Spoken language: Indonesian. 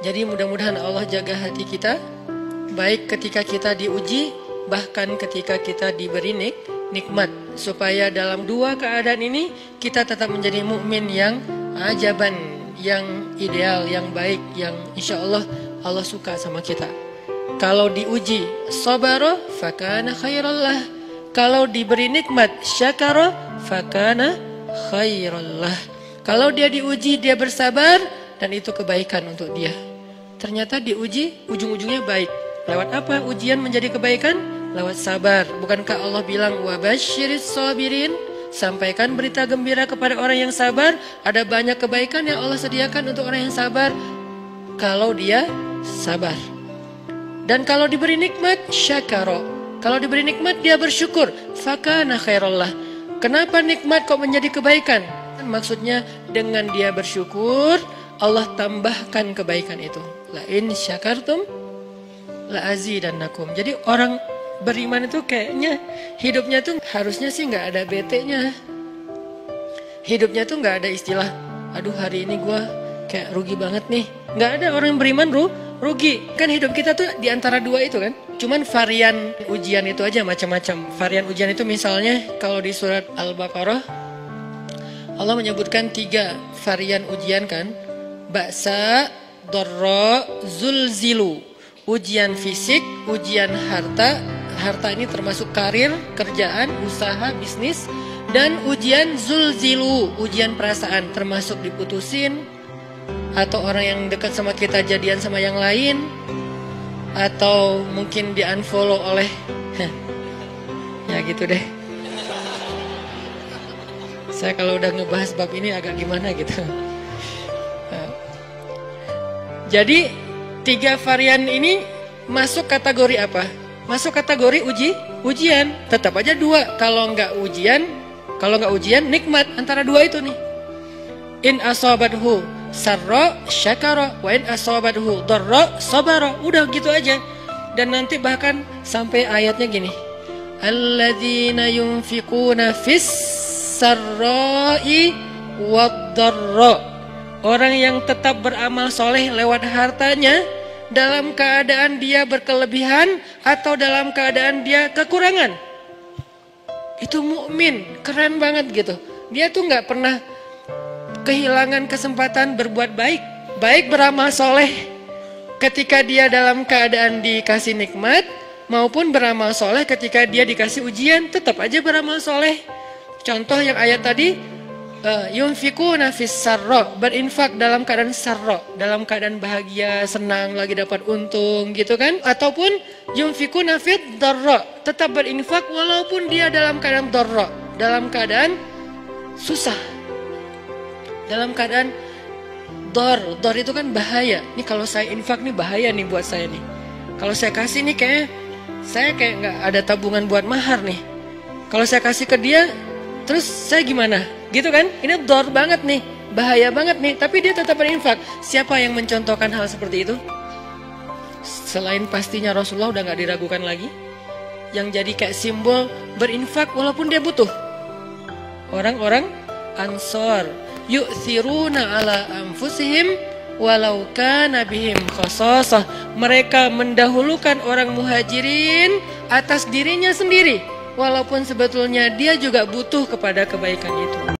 Jadi mudah-mudahan Allah jaga hati kita, baik ketika kita diuji, bahkan ketika kita diberi nikmat, supaya dalam dua keadaan ini kita tetap menjadi mukmin yang ajaban, yang ideal, yang baik, yang insya Allah Allah suka sama kita. Kalau diuji sabara fakana khairallah, kalau diberi nikmat syakara fakana khairallah. Kalau dia diuji dia bersabar, dan itu kebaikan untuk dia. Ternyata diuji ujung-ujungnya baik. Lewat apa ujian menjadi kebaikan? Lewat sabar. Bukankah Allah bilang wabasyiris sabirin? Sampaikan berita gembira kepada orang yang sabar. Ada banyak kebaikan yang Allah sediakan untuk orang yang sabar kalau dia sabar. Dan kalau diberi nikmat syakara, kalau diberi nikmat dia bersyukur, fakana khairallah. Kenapa nikmat kok menjadi kebaikan? Maksudnya dengan dia bersyukur Allah tambahkan kebaikan itu. La in syakartum la azidannakum. Jadi orang beriman itu kayaknya hidupnya tuh harusnya sih nggak ada bete-nya. Hidupnya tuh nggak ada istilah, aduh hari ini gue kayak rugi banget nih. Nggak ada orang yang beriman rugi. Kan hidup kita tuh di antara dua itu kan. Cuman varian ujian itu aja macam-macam. Varian ujian itu misalnya kalau di surat Al-Baqarah Allah menyebutkan 3 varian ujian kan. Ba'sa, dharra, zulzilu. Ujian fisik, ujian harta. Harta ini termasuk karir, kerjaan, usaha, bisnis. Dan ujian zulzilu, ujian perasaan, termasuk diputusin, atau orang yang dekat sama kita jadian sama yang lain, atau mungkin di unfollow oleh ya gitu deh. Saya kalau udah ngebahas bab ini agak gimana gitu. Jadi 3 varian ini masuk kategori apa? Masuk kategori ujian. Tetap aja 2. Kalau nggak ujian nikmat. Antara 2 itu nih. In asabathu sarra syakara wa in asabathu dharra sabara. Udah gitu aja. Dan nanti bahkan sampai ayatnya gini. Alladzina yunfiquna fis sarra'i wad dharra. Orang yang tetap beramal soleh lewat hartanya dalam keadaan dia berkelebihan atau dalam keadaan dia kekurangan. Itu mukmin, keren banget gitu. Dia tuh nggak pernah kehilangan kesempatan berbuat baik. Baik beramal soleh ketika dia dalam keadaan dikasih nikmat, maupun beramal soleh ketika dia dikasih ujian, tetap aja beramal soleh. Contoh yang ayat tadi, yunfikuna fis sarra, berinfak dalam keadaan sarra, dalam keadaan bahagia, senang, lagi dapat untung gitu kan. Ataupun yunfikuna fit dharra, tetap berinfak walaupun dia dalam keadaan dharra, dalam keadaan susah, dalam keadaan dor itu kan bahaya. Nih kalau saya infak nih bahaya nih buat saya nih. Kalau saya kasih nih saya kayak nggak ada tabungan buat mahar nih. Kalau saya kasih ke dia, terus saya gimana? Gitu kan? Ini dor banget nih, bahaya banget nih. Tapi dia tetap berinfak. Siapa yang mencontohkan hal seperti itu? Selain pastinya Rasulullah udah nggak diragukan lagi. Yang jadi kayak simbol berinfak walaupun dia butuh. Orang-orang Ansor, yu'thiruna ala anfusihim walau kana bihim khasasah. Mereka mendahulukan orang muhajirin atas dirinya sendiri, walaupun sebetulnya dia juga butuh kepada kebaikan itu.